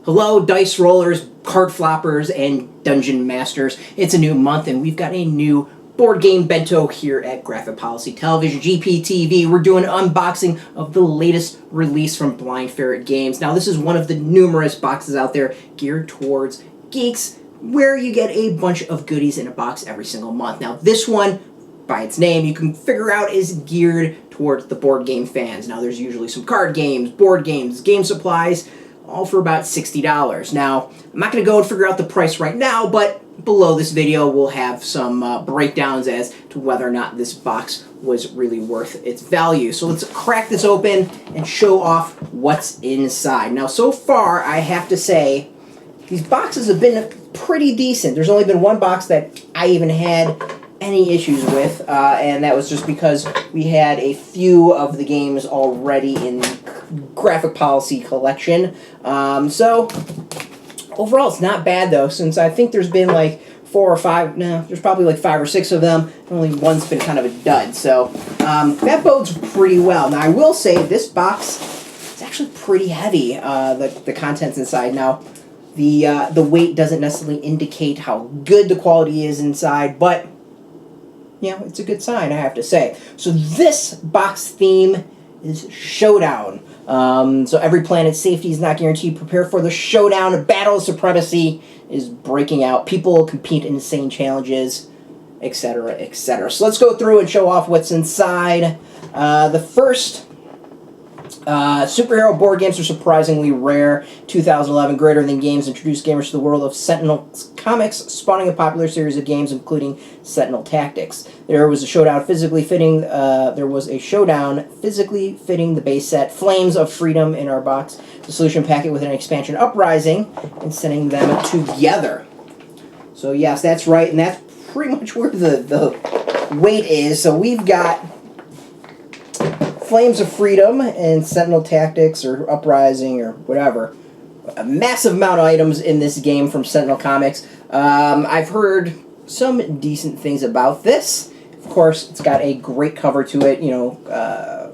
Hello, dice rollers, card floppers, and dungeon masters. It's a new month, and we've got a new board game bento here at Graphic Policy Television, GPTV. We're doing an unboxing of the latest release from Blind Ferret Games. Now, this is one of the numerous boxes out there geared towards geeks, where you get a bunch of goodies in a box every single month. Now, this one, by its name, you can figure out is geared towards the board game fans. Now, there's usually some card games, board games, game supplies, all for about $60. Now, I'm not going to go and figure out the price right now, but below this video we'll have some breakdowns as to whether or not this box was really worth its value. So let's crack this open and show off what's inside. Now, so far, I have to say, these boxes have been pretty decent. There's only been one box that I even had any issues with, and that was just because we had a few of the games already in Graphic Policy collection. So overall it's not bad though, since I think there's been like there's probably like 5 or 6 of them, and only one's been kind of a dud. So that bodes pretty well. Now, I will say this box is actually pretty heavy, the contents inside. Now, the weight doesn't necessarily indicate how good the quality is inside, but you know, it's a good sign, I have to say. So this box theme is Showdown. So every planet's safety is not guaranteed. Prepare for the showdown. A battle of supremacy is breaking out. People compete in insane challenges, etc., etc. So let's go through and show off what's inside. The first superhero board games are surprisingly rare. 2011 Greater Than Games introduced gamers to the world of Sentinel comics, spawning a popular series of games including Sentinel Tactics. There was a showdown physically fitting the base set Flames of Freedom in our box, the solution packet with an expansion Uprising, and sending them together. So yes, that's right, and that's pretty much where the weight is. So we've got Flames of Freedom and Sentinel Tactics or Uprising or whatever. A massive amount of items in this game from Sentinel Comics. I've heard some decent things about this. Of course, it's got a great cover to it, you know,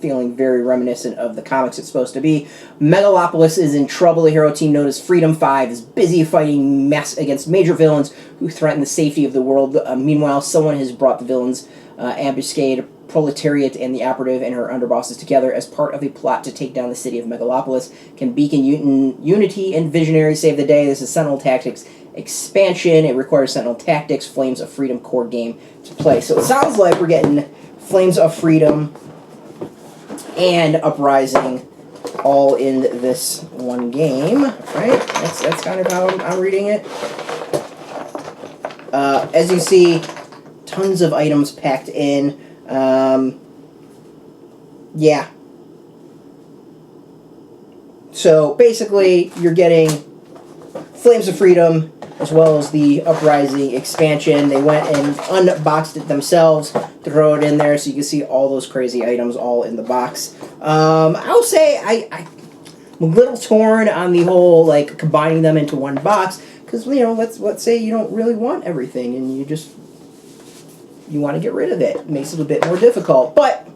feeling very reminiscent of the comics it's supposed to be. Megalopolis is in trouble. The hero team known as Freedom 5 is busy fighting against major villains who threaten the safety of the world. Meanwhile, someone has brought the villains ambuscade, Proletariat, and the Operative and her underbosses together as part of a plot to take down the city of Megalopolis. Can Beacon Unity and Visionary save the day? This is Sentinel Tactics expansion. It requires Sentinel Tactics Flames of Freedom core game to play. So it sounds like we're getting Flames of Freedom and Uprising all in this one game, right? That's kind of how I'm reading it. As you see, tons of items packed in. Yeah. So basically, you're getting Flames of Freedom as well as the Uprising expansion. They went and unboxed it themselves to throw it in there so you can see all those crazy items all in the box. I'll say I'm a little torn on the whole, like, combining them into one box, because, you know, let's say you don't really want everything and you want to get rid of it. It makes it a bit more difficult. But,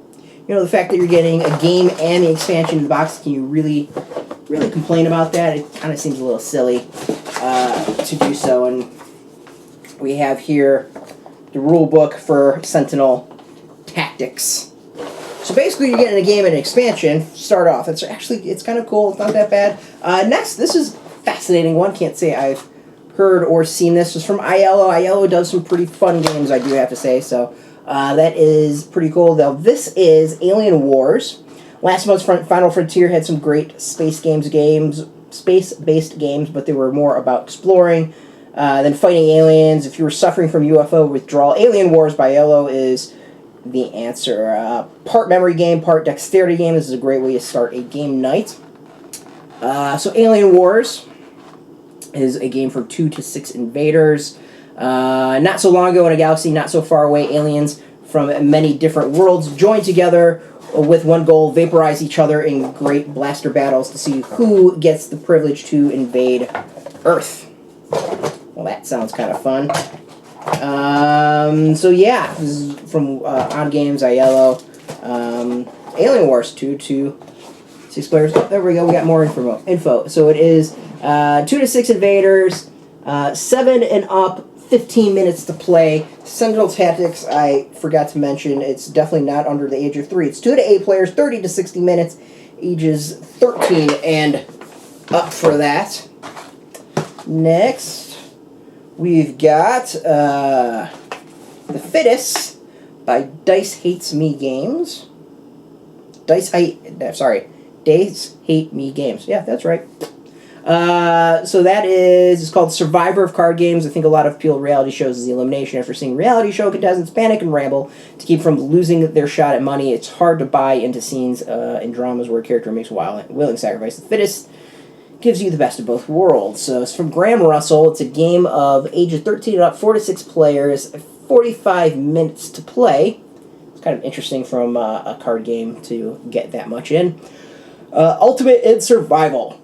you know, the fact that you're getting a game and the expansion in the box, can you really complain about that? It kind of seems a little silly to do so. And we have here the rule book for Sentinel Tactics. So basically, you're getting a game and an expansion. Start off. It's kind of cool. It's not that bad. Next, this is a fascinating one. Can't say I've heard or seen this. It's from Aiello. Aiello does some pretty fun games, I do have to say. So that is pretty cool. Now, this is Alien Wars. Last month's Final Frontier had some great space-based games, but they were more about exploring than fighting aliens. If you were suffering from UFO withdrawal, Alien Wars by Aiello is the answer. Part memory game, part dexterity game. This is a great way to start a game night. So Alien Wars is a game for 2 to 6 invaders. Not so long ago in a galaxy not so far away, aliens from many different worlds join together with one goal: vaporize each other in great blaster battles to see who gets the privilege to invade Earth. Well, that sounds kind of fun. So yeah, this is from On Games, Aiello. Alien Wars 2 to 6 players. Oh, there we go. We got more info. So it is 2 to 6 invaders, 7 and up, 15 minutes to play. Sentinel Tactics, I forgot to mention, it's definitely not under the age of 3. It's 2 to 8 players, 30 to 60 minutes, ages 13 and up for that. Next, we've got The Fittest by Dice Hates Me Games. Dice Hate Me Games. Yeah, that's right. So that is, it's called Survivor of Card Games. I think a lot of appeal to reality shows is the elimination after seeing reality show contestants panic and ramble to keep from losing their shot at money. It's hard to buy into scenes in dramas where a character makes willing sacrifice. The Fittest gives you the best of both worlds. So it's from Graham Russell. It's a game of ages 13 and up, 4 to 6 players, 45 minutes to play. It's kind of interesting from a card game to get that much in. Ultimate in Survival.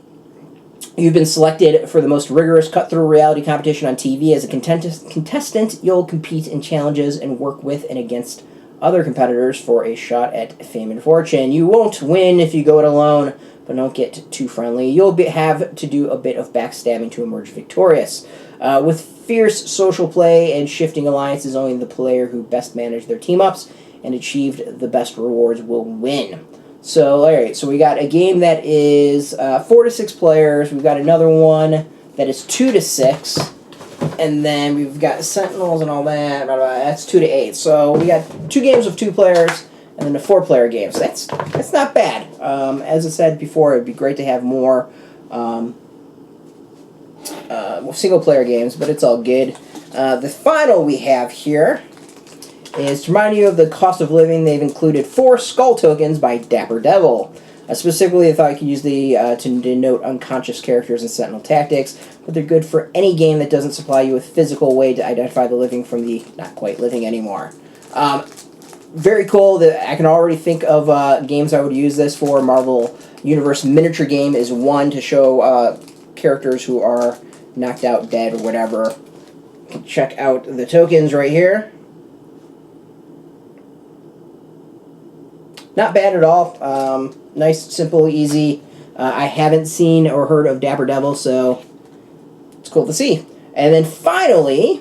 You've been selected for the most rigorous cut-through reality competition on TV. As a contestant, you'll compete in challenges and work with and against other competitors for a shot at fame and fortune. You won't win if you go it alone, but don't get too friendly. You'll have to do a bit of backstabbing to emerge victorious. With fierce social play and shifting alliances, only the player who best managed their team-ups and achieved the best rewards will win. So, alright, so we got a game that is 4 to 6 players. We've got another one that is 2 to 6. And then we've got Sentinels and all that. That's 2 to 8. So we got 2 games of 2 players and then the 4-player game. So that's not bad. As I said before, it'd be great to have more single-player games, but it's all good. The final we have here is to remind you of the cost of living. They've included 4 skull tokens by Dapper Devil. Specifically, I thought I could use the to denote unconscious characters in Sentinel Tactics, but they're good for any game that doesn't supply you with a physical way to identify the living from the not quite living anymore. Very cool. I can already think of games I would use this for. Marvel Universe miniature game is one to show characters who are knocked out, dead, or whatever. You can check out the tokens right here. Not bad at all. Nice, simple, easy. I haven't seen or heard of Dapper Devil, so it's cool to see. And then finally,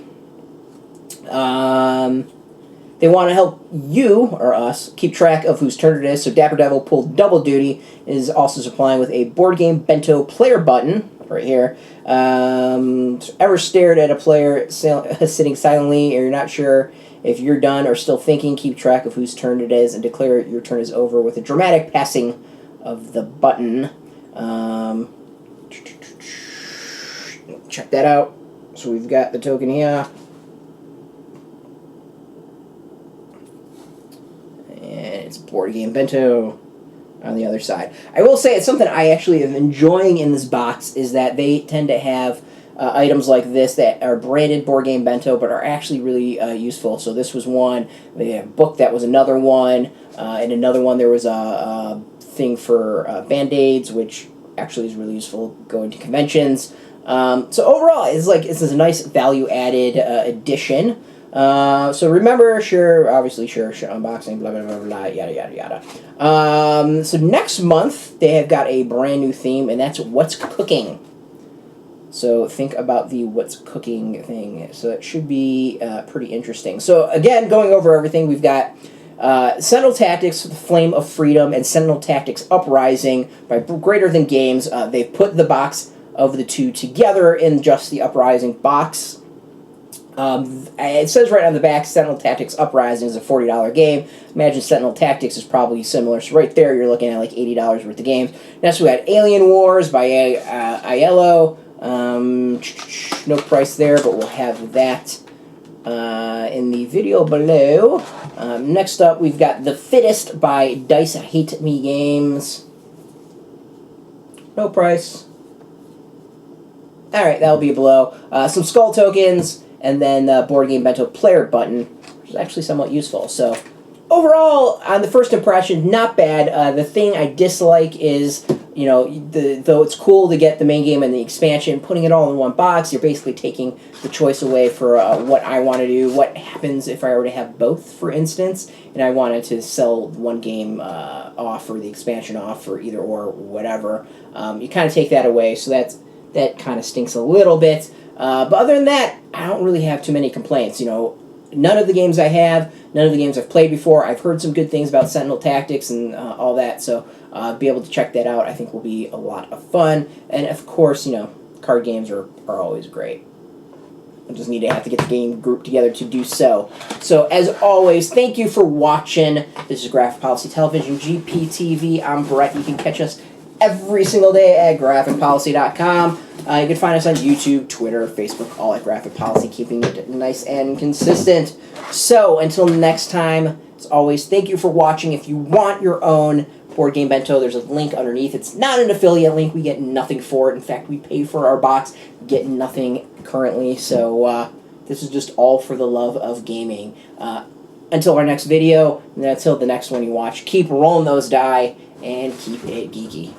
they want to help you, or us, keep track of whose turn it is. So Dapper Devil pulled double duty, is also supplying with a board game bento player button, right here. Ever stared at a player sitting silently, or you're not sure if you're done or still thinking, keep track of whose turn it is and declare your turn is over with a dramatic passing of the button. Check that out. So we've got the token here. And it's Board Game Bento on the other side. I will say it's something I actually am enjoying in this box is that they tend to have items like this that are branded Board Game Bento but are actually really useful. So this was one. They have a book that was another one. And another one there was a thing for Band-Aids, which actually is really useful going to conventions. So overall, it's a nice value-added addition. So remember, obviously, unboxing, blah, blah, blah, blah, yada, yada, yada. So next month, they have got a brand new theme, and that's What's Cooking. So think about the What's Cooking thing. So it should be pretty interesting. So again, going over everything, we've got Sentinel Tactics, The Flame of Freedom, and Sentinel Tactics Uprising by Greater Than Games. They've put the box of the two together in just the Uprising box. It says right on the back, Sentinel Tactics Uprising is a $40 game. Imagine Sentinel Tactics is probably similar. So right there, you're looking at like $80 worth of games. Next, we got Alien Wars by Aiello. No price there, but we'll have that in the video below. Next up, we've got The Fittest by Dice Hate Me Games. No price. Alright, that'll be below. Some skull tokens, and then the Board Game Bento player button, which is actually somewhat useful. So, overall, on the first impression, not bad. The thing I dislike is, you know, though it's cool to get the main game and the expansion, putting it all in one box, you're basically taking the choice away for what I want to do. What happens if I already have both, for instance, and I wanted to sell one game off or the expansion off or either or whatever. You kind of take that away, so that kind of stinks a little bit. But other than that, I don't really have too many complaints. You know, none of the games I have, none of the games I've played before. I've heard some good things about Sentinel Tactics and all that, so be able to check that out, I think, will be a lot of fun. And of course, you know, card games are always great. I just need to have to get the game group together to do so. So, as always, thank you for watching. This is Graphic Policy Television, GPTV. I'm Brett. You can catch us every single day at graphicpolicy.com. You can find us on YouTube, Twitter, Facebook, all at Graphic Policy, keeping it nice and consistent. So, until next time, as always, thank you for watching. If you want your own Board Game Bento, there's a link underneath. It's not an affiliate link. We get nothing for it. In fact, we pay for our box, get nothing currently. So, this is just all for the love of gaming. Until our next video, and until the next one you watch, keep rolling those die, and keep it geeky.